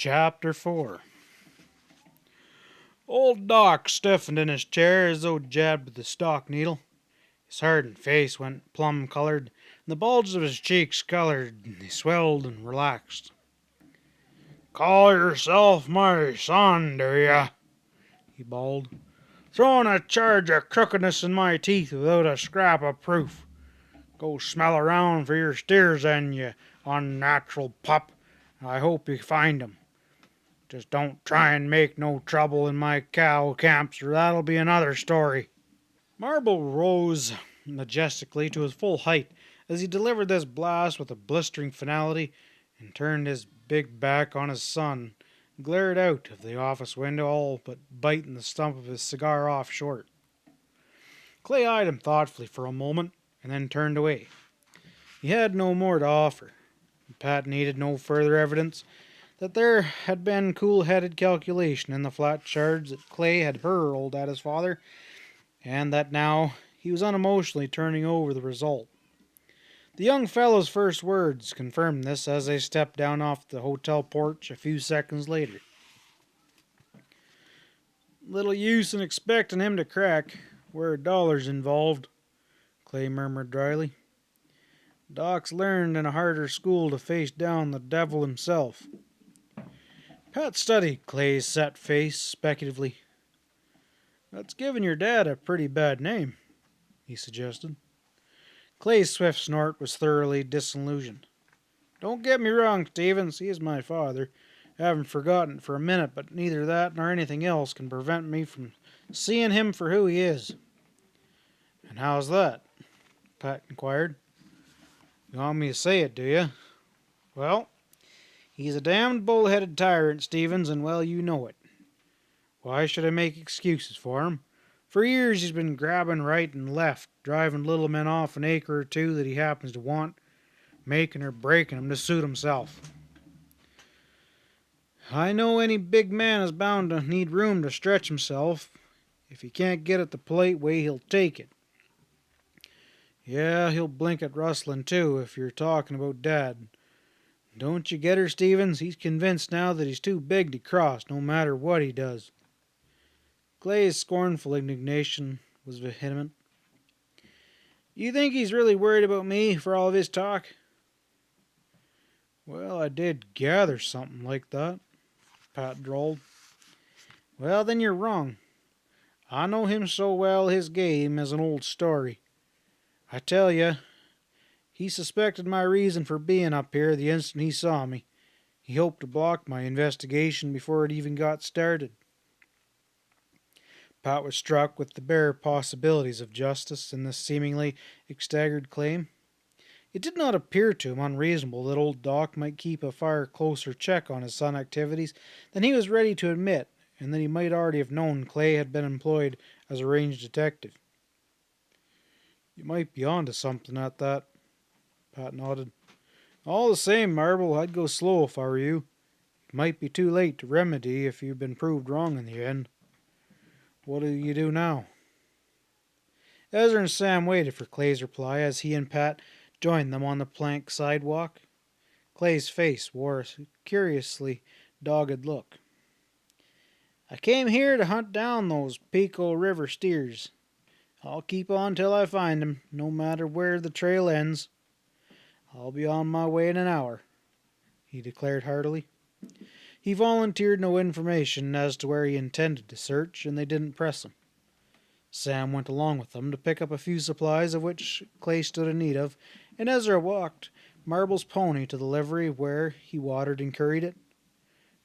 Chapter 4. Old Doc stiffened in his chair as though jabbed with a stock needle. His hardened face went plum-colored, and the bulges of his cheeks colored, and they swelled and relaxed. "Call yourself my son, do ya?" he bawled. "Throwing a charge of crookedness in my teeth without a scrap of proof. Go smell around for your steers, then, you unnatural pup, and I hope you find 'em. Just don't try and make no trouble in my cow camps, or that'll be another story." Marble rose majestically to his full height as he delivered this blast with a blistering finality, and turned his big back on his son, and glared out of the office window, all but biting the stump of his cigar off short. Clay eyed him thoughtfully for a moment, and then turned away. He had no more to offer. Pat needed no further evidence that there had been cool-headed calculation in the flat charge that Clay had hurled at his father, and that now he was unemotionally turning over the result. The young fellow's first words confirmed this as they stepped down off the hotel porch a few seconds later. "Little use in expecting him to crack where a dollar's involved," Clay murmured dryly. "Doc's learned in a harder school to face down the devil himself." Pat studied Clay's set face speculatively. "That's giving your dad a pretty bad name," he suggested. Clay's swift snort was thoroughly disillusioned. "Don't get me wrong, Stevens. He is my father. I haven't forgotten it for a minute, but neither that nor anything else can prevent me from seeing him for who he is." "And how's that?" Pat inquired. "You want me to say it, do you? Well, he's a damned bull-headed tyrant, Stevens, and well you know it. Why should I make excuses for him? For years he's been grabbing right and left, driving little men off an acre or two that he happens to want, making or breaking 'em to suit himself. I know any big man is bound to need room to stretch himself. If he can't get it the polite way, he'll take it. Yeah, he'll blink at rustling too, if you're talking about Dad. Don't you get her, Stevens? He's convinced now that he's too big to cross, no matter what he does." Clay's scornful indignation was vehement. "You think he's really worried about me for all of his talk?" "Well, I did gather something like that," Pat drawled. "Well, then you're wrong. I know him so well his game is an old story. I tell you, he suspected my reason for being up here the instant he saw me. He hoped to block my investigation before it even got started." Pat was struck with the bare possibilities of justice in this seemingly staggered claim. It did not appear to him unreasonable that old Doc might keep a far closer check on his son's activities than he was ready to admit, and that he might already have known Clay had been employed as a range detective. "You might be on to something at that," Pat nodded. "All the same, Marble, I'd go slow if I were you. It might be too late to remedy if you've been proved wrong in the end. What do you do now?" Ezra and Sam waited for Clay's reply as he and Pat joined them on the plank sidewalk. Clay's face wore a curiously dogged look. "I came here to hunt down those Pico River steers. I'll keep on till I find 'em, no matter where the trail ends. I'll be on my way in an hour," he declared heartily. He volunteered no information as to where he intended to search, and they didn't press him. Sam went along with them to pick up a few supplies of which Clay stood in need of, and Ezra walked Marble's pony to the livery where he watered and curried it.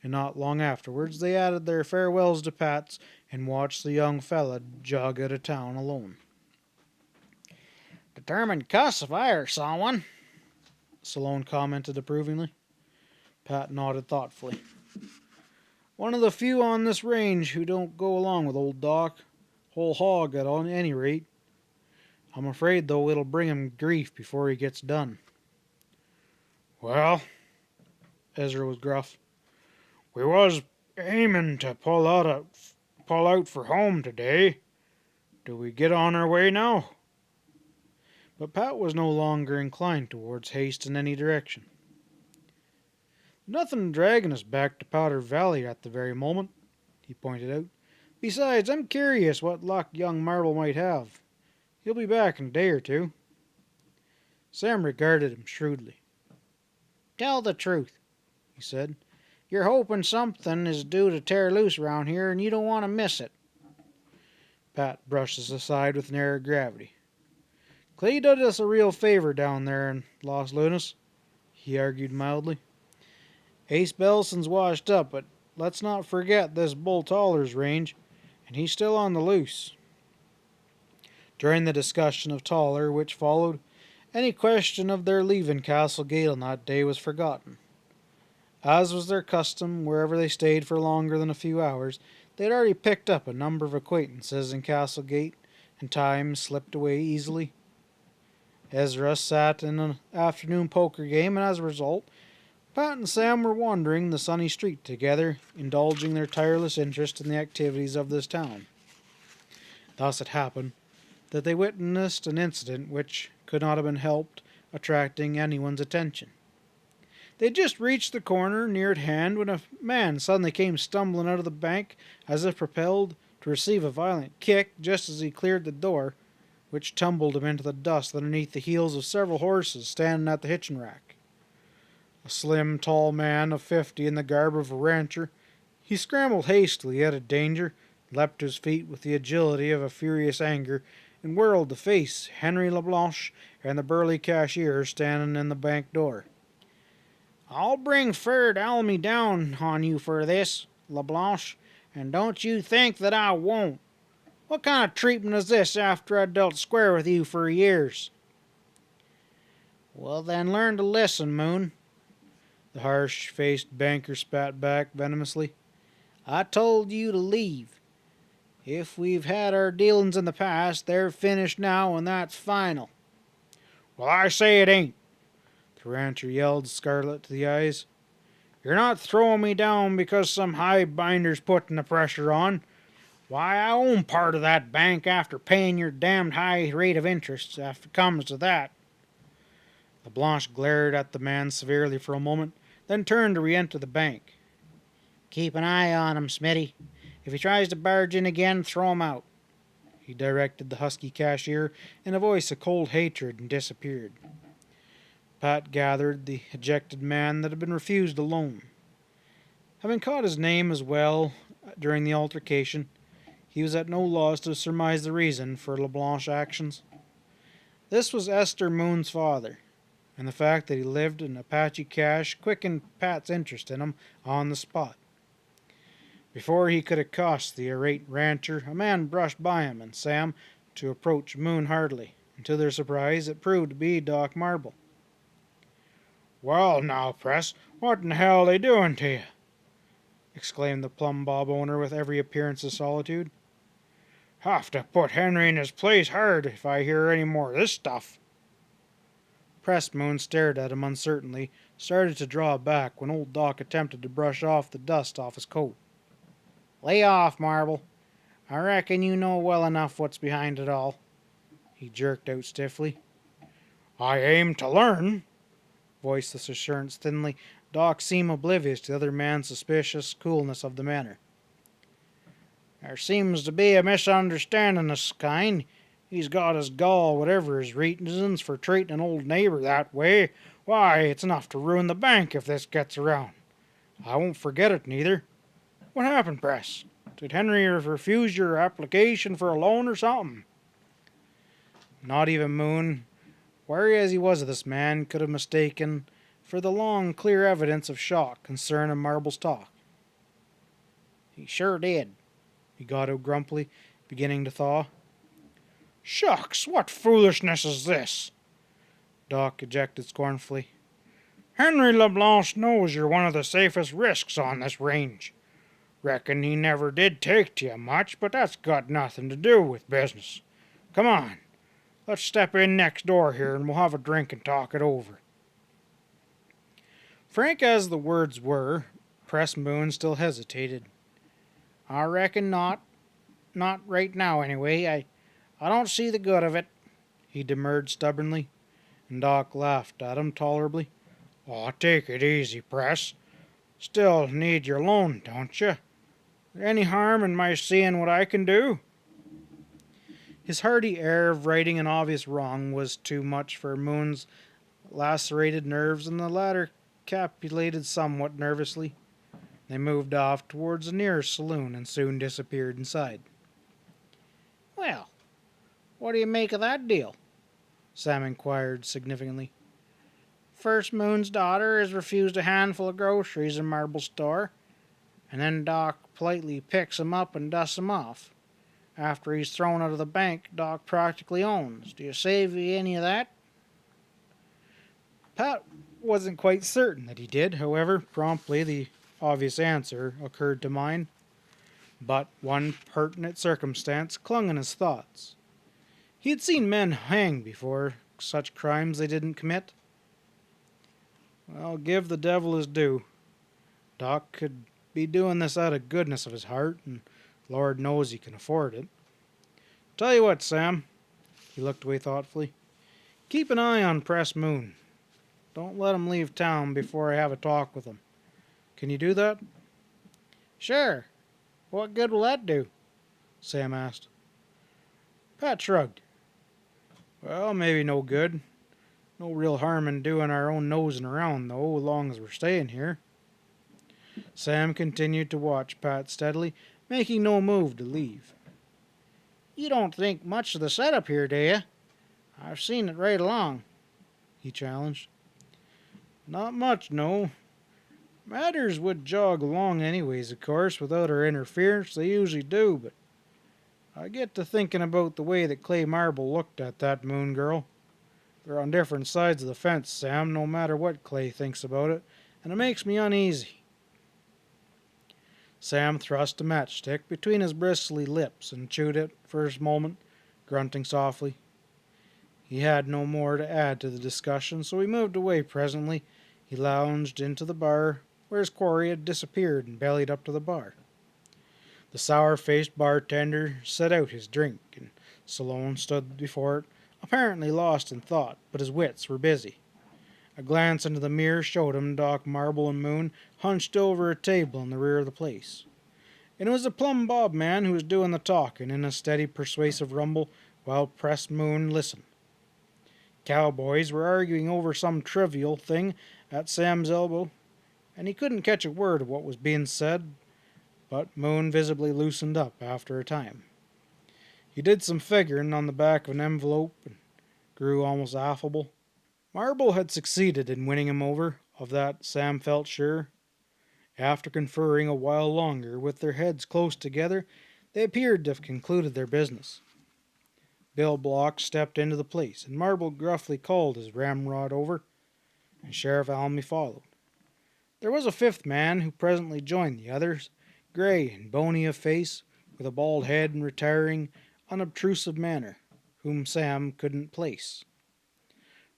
And not long afterwards they added their farewells to Pat's and watched the young fella jog out of town alone. "Determined cuss if I ever saw one," Salone commented approvingly. Pat nodded thoughtfully. "One of the few on this range who don't go along with old Doc. Whole hog at any rate. I'm afraid, though, it'll bring him grief before he gets done." "Well," Ezra was gruff, "we was aiming to pull out for home today. Do we get on our way now?" But Pat was no longer inclined towards haste in any direction. Nothing dragging us back to Powder Valley at the very moment, he pointed out. Besides, I'm curious what luck young Marble might have. He'll be back in a day or two. Sam regarded him shrewdly. Tell the truth, he said. You're hoping something is due to tear loose around here, and you don't want to miss it. Pat brushed this aside with an air of gravity. Clay did us a real favor down there in Los Lunas, he argued mildly. Ace Belson's washed up, but let's not forget this Bull Toller's range, and he's still on the loose. During the discussion of Toller, which followed, any question of their leaving Castle Gate on that day was forgotten. As was their custom, wherever they stayed for longer than a few hours, they had already picked up a number of acquaintances in Castle Gate, and time slipped away easily. Ezra sat in an afternoon poker game, and as a result, Pat and Sam were wandering the sunny street together, indulging their tireless interest in the activities of this town. Thus it happened that they witnessed an incident which could not have been helped attracting anyone's attention. They had just reached the corner near at hand when a man suddenly came stumbling out of the bank as if propelled to receive a violent kick just as he cleared the door, which tumbled him into the dust underneath the heels of several horses standing at the hitching rack. A slim, tall man of 50 in the garb of a rancher, he scrambled hastily out of danger, leapt to his feet with the agility of a furious anger, and whirled to face Henry LeBlanc and the burly cashier standing in the bank door. I'll bring Ferd Almy down on you for this, LeBlanc, and don't you think that I won't. What kind of treatment is this after I dealt square with you for years? Well, then learn to listen, Moon. The harsh-faced banker spat back venomously. I told you to leave. If we've had our dealings in the past, they're finished now, and that's final. Well, I say it ain't, the rancher yelled, scarlet to the eyes. You're not throwing me down because some highbinder's putting the pressure on. Why, I own part of that bank after paying your damned high rate of interest, if it comes to that. LeBlanc glared at the man severely for a moment, then turned to re-enter the bank. Keep an eye on him, Smitty. If he tries to barge in again, throw him out, he directed the husky cashier in a voice of cold hatred, and disappeared. Pat gathered the ejected man that had been refused a loan. Having caught his name as well during the altercation, he was at no loss to surmise the reason for LeBlanc's actions. This was Esther Moon's father, and the fact that he lived in Apache Cache quickened Pat's interest in him on the spot. Before he could accost the irate rancher, a man brushed by him and Sam to approach Moon heartily, and to their surprise it proved to be Doc Marble. Well now, Press, what in the hell are they doing to you? Exclaimed the plumb bob owner with every appearance of solitude. Have to put Henry in his place hard if I hear any more of this stuff. Press Moon stared at him uncertainly, started to draw back when old Doc attempted to brush off the dust off his coat. Lay off, Marble. I reckon you know well enough what's behind it all, he jerked out stiffly. I aim to learn, voiced this assurance thinly. Doc seemed oblivious to the other man's suspicious coolness of the manner. There seems to be a misunderstanding of this kind. He's got his gall, whatever his reasons for treating an old neighbor that way. Why, it's enough to ruin the bank if this gets around. I won't forget it, neither. What happened, Press? Did Henry refuse your application for a loan or something? Not even Moon, wary as he was of this man, could have mistaken for the long, clear evidence of shock concerning Marble's talk. He sure did, he got out grumpily, beginning to thaw. Shucks, what foolishness is this? Doc ejected scornfully. Henry LeBlanc knows you're one of the safest risks on this range. Reckon he never did take to you much, but that's got nothing to do with business. Come on, let's step in next door here and we'll have a drink and talk it over. Frank as the words were, Press Moon still hesitated. I reckon not. Not right now, anyway. I don't see the good of it, he demurred stubbornly, and Doc laughed at him tolerably. Aw, take it easy, Press. Still need your loan, don't you? Any harm in my seeing what I can do? His hearty air of righting an obvious wrong was too much for Moon's lacerated nerves, and the latter capitulated somewhat nervously. They moved off towards the nearest saloon and soon disappeared inside. Well, what do you make of that deal? Sam inquired significantly. First Moon's daughter has refused a handful of groceries in Marble Store, and then Doc politely picks him up and dusts him off. After he's thrown out of the bank Doc practically owns. Do you save any of that? Pat wasn't quite certain that he did. However, promptly the obvious answer occurred to mind. But one pertinent circumstance clung in his thoughts. He had seen men hanged before such crimes they didn't commit. Well, give the devil his due. Doc could be doing this out of goodness of his heart, and Lord knows he can afford it. Tell you what, Sam. He looked away thoughtfully. Keep an eye on Press Moon. Don't let him leave town before I have a talk with him. Can you do that? Sure. What good will that do? Sam asked. Pat shrugged. Well, maybe no good. No real harm in doing our own nosing around, though, as long as we're staying here. Sam continued to watch Pat steadily, making no move to leave. You don't think much of the setup here, do you? I've seen it right along, he challenged. Not much, no. Matters would jog along anyways, of course, without our interference. They usually do, but I get to thinking about the way that Clay Marble looked at that Moon girl. They're on different sides of the fence, Sam, no matter what Clay thinks about it, and it makes me uneasy. Sam thrust a matchstick between his bristly lips and chewed it for a moment, grunting softly. He had no more to add to the discussion, so he moved away presently. He lounged into the bar, where his quarry had disappeared, and bellied up to the bar. The sour-faced bartender set out his drink, and Stallone stood before it, apparently lost in thought, but his wits were busy. A glance into the mirror showed him Doc Marble and Moon hunched over a table in the rear of the place. And it was the plumb bob man who was doing the talking in a steady, persuasive rumble, while Press Moon listened. Cowboys were arguing over some trivial thing at Sam's elbow, and he couldn't catch a word of what was being said, but Moon visibly loosened up after a time. He did some figuring on the back of an envelope and grew almost affable. Marble had succeeded in winning him over, of that Sam felt sure. After conferring a while longer with their heads close together, they appeared to have concluded their business. Bill Block stepped into the place, and Marble gruffly called his ramrod over, and Sheriff Almy followed. There was a fifth man who presently joined the others, gray and bony of face, with a bald head and retiring, unobtrusive manner, whom Sam couldn't place.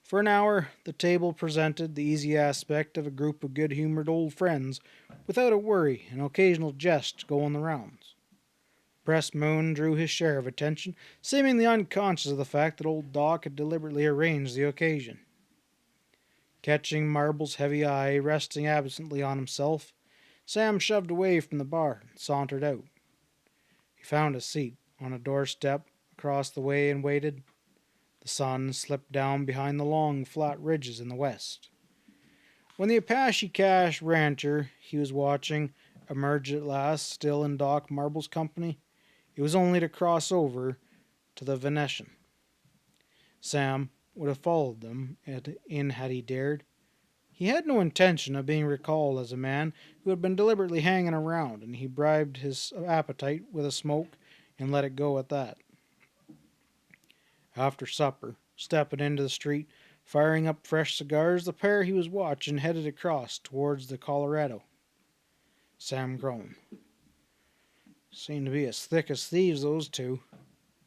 For an hour the table presented the easy aspect of a group of good-humored old friends, without a worry and occasional jest going the rounds. Press Moon drew his share of attention, seemingly unconscious of the fact that old Doc had deliberately arranged the occasion. Catching Marble's heavy eye resting absently on himself, Sam shoved away from the bar and sauntered out. He found a seat on a doorstep across the way and waited. The sun slipped down behind the long, flat ridges in the west. When the Apache Cache rancher he was watching emerged at last, still in Doc Marble's company, it was only to cross over to the Venetian. Sam would have followed them in had he dared. He had no intention of being recalled as a man who had been deliberately hanging around, and he bribed his appetite with a smoke and let it go at that. After supper, stepping into the street, firing up fresh cigars, the pair he was watching headed across towards the Colorado. Sam groaned. Seem to be as thick as thieves, those two,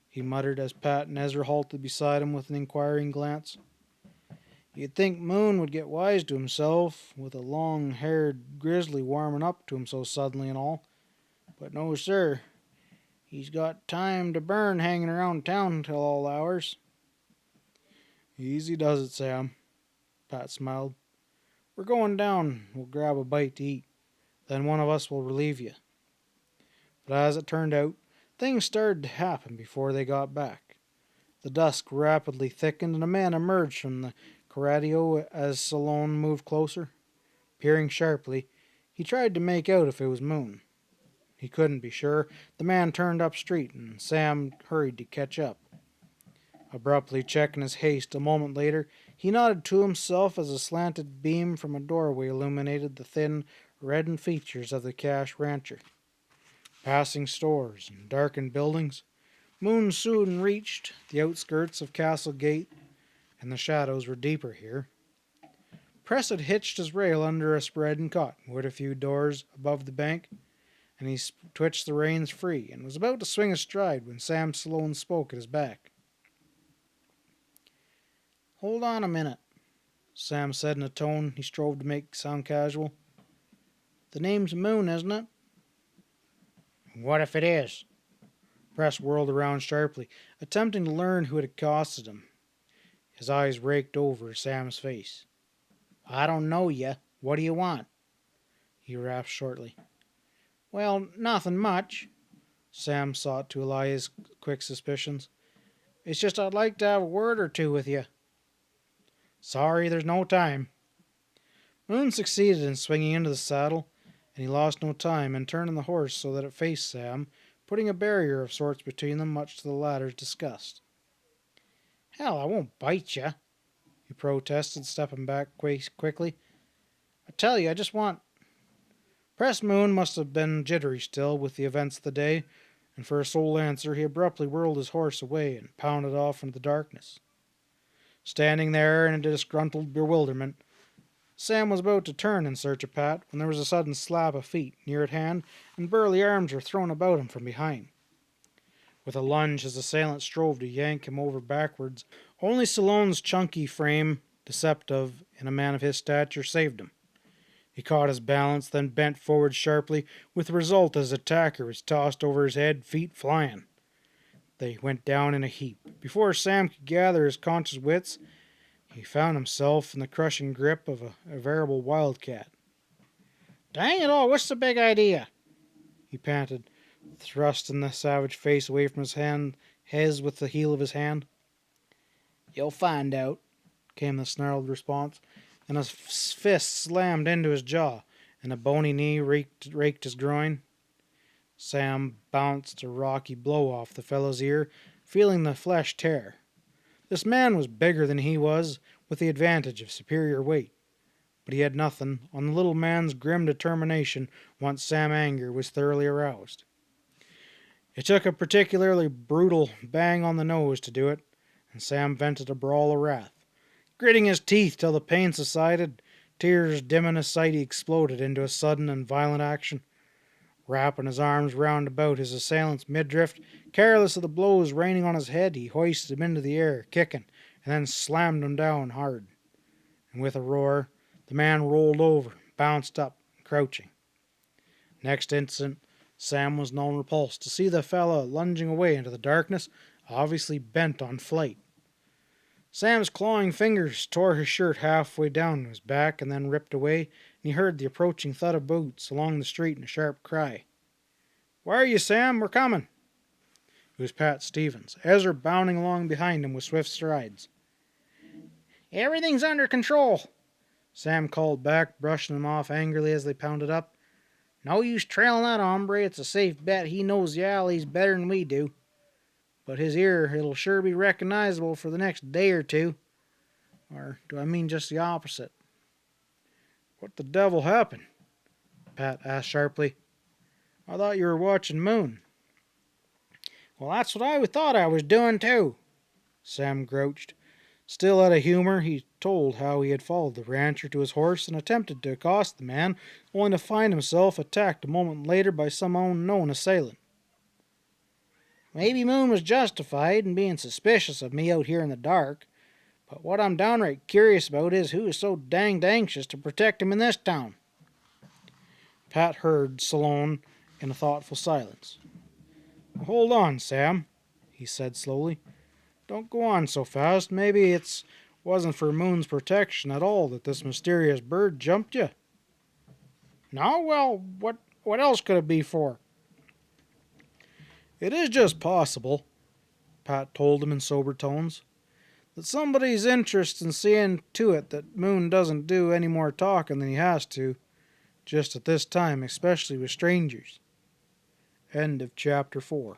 he muttered as Pat and Ezra halted beside him with an inquiring glance. You'd think Moon would get wise to himself, with a long-haired grizzly warming up to him so suddenly and all. But no, sir. He's got time to burn hanging around town till all hours. Easy does it, Sam. Pat smiled. We're going down. We'll grab a bite to eat. Then one of us will relieve you. But as it turned out, things started to happen before they got back. The dusk rapidly thickened, and a man emerged from the corradillo as Solon moved closer. Peering sharply, he tried to make out if it was Moon. He couldn't be sure. The man turned up street, and Sam hurried to catch up. Abruptly checking his haste a moment later, he nodded to himself as a slanted beam from a doorway illuminated the thin, reddened features of the cash rancher. Passing stores and darkened buildings, Moon soon reached the outskirts of Castle Gate, and the shadows were deeper here. Press had hitched his rail under a spread in cottonwood a few doors above the bank, and he twitched the reins free and was about to swing astride when Sam Sloane spoke at his back. "Hold on a minute," Sam said in a tone he strove to make sound casual. "The name's Moon, isn't it?" "What if it is?" Press whirled around sharply, attempting to learn who had accosted him. His eyes raked over Sam's face. "I don't know ya. What do you want?" he rasped shortly. "Well, nothing much." Sam sought to allay his quick suspicions. "It's just I'd like to have a word or two with you." "Sorry, there's no time." Moon succeeded in swinging into the saddle, and he lost no time in turning the horse so that it faced Sam, putting a barrier of sorts between them, much to the latter's disgust. "Hell, I won't bite you," he protested, stepping back quickly. "I tell you, I just want—" Press Moon must have been jittery still with the events of the day, and for a sole answer he abruptly whirled his horse away and pounded off into the darkness. Standing there in a disgruntled bewilderment, Sam was about to turn in search of Pat when there was a sudden slap of feet near at hand, and burly arms were thrown about him from behind. With a lunge, his assailant strove to yank him over backwards. Only Salone's chunky frame, deceptive in a man of his stature, saved him. He caught his balance, then bent forward sharply, with the result that his attacker was tossed over his head, feet flying. They went down in a heap. Before Sam could gather his conscious wits, he found himself in the crushing grip of a veritable wildcat. "Dang it all, what's the big idea?" he panted, thrusting the savage face away from his with the heel of his hand. "You'll find out," came the snarled response, and his fist slammed into his jaw, and a bony knee raked his groin. Sam bounced a rocky blow off the fellow's ear, feeling the flesh tear. This man was bigger than he was, with the advantage of superior weight, but he had nothing on the little man's grim determination once Sam's anger was thoroughly aroused. It took a particularly brutal bang on the nose to do it, and Sam vented a brawl of wrath. Gritting his teeth till the pain subsided, tears dimming his sight, he exploded into a sudden and violent action. Wrapping his arms round about his assailant's midriff, careless of the blows raining on his head, he hoisted him into the air, kicking, and then slammed him down hard. And with a roar, the man rolled over, bounced up, crouching. Next instant, Sam was known repulsed to see the fellow lunging away into the darkness, obviously bent on flight. Sam's clawing fingers tore his shirt halfway down his back and then ripped away, and he heard the approaching thud of boots along the street and a sharp cry. "Where are you, Sam? We're coming." It was Pat Stevens, Ezra bounding along behind him with swift strides. "Everything's under control," Sam called back, brushing him off angrily as they pounded up. "No use trailing that hombre. It's a safe bet he knows the alleys better than we do. But his ear, it'll sure be recognizable for the next day or two. Or do I mean just the opposite?" "What the devil happened?" Pat asked sharply. "I thought you were watching Moon." "Well, that's what I thought I was doing, too," Sam grouched. Still out of humor, he told how he had followed the rancher to his horse and attempted to accost the man, only to find himself attacked a moment later by some unknown assailant. "Maybe Moon was justified in being suspicious of me out here in the dark, but what I'm downright curious about is who is so danged anxious to protect him in this town." Pat heard Sloane in a thoughtful silence. "Hold on, Sam," he said slowly. "Don't go on so fast. Maybe it wasn't for Moon's protection at all that this mysterious bird jumped you." No? Well, what else could it be for? It is just possible, Pat told him in sober tones, that somebody's interested in seeing to it that Moon doesn't do any more talking than he has to, just at this time, especially with strangers. End of chapter 4.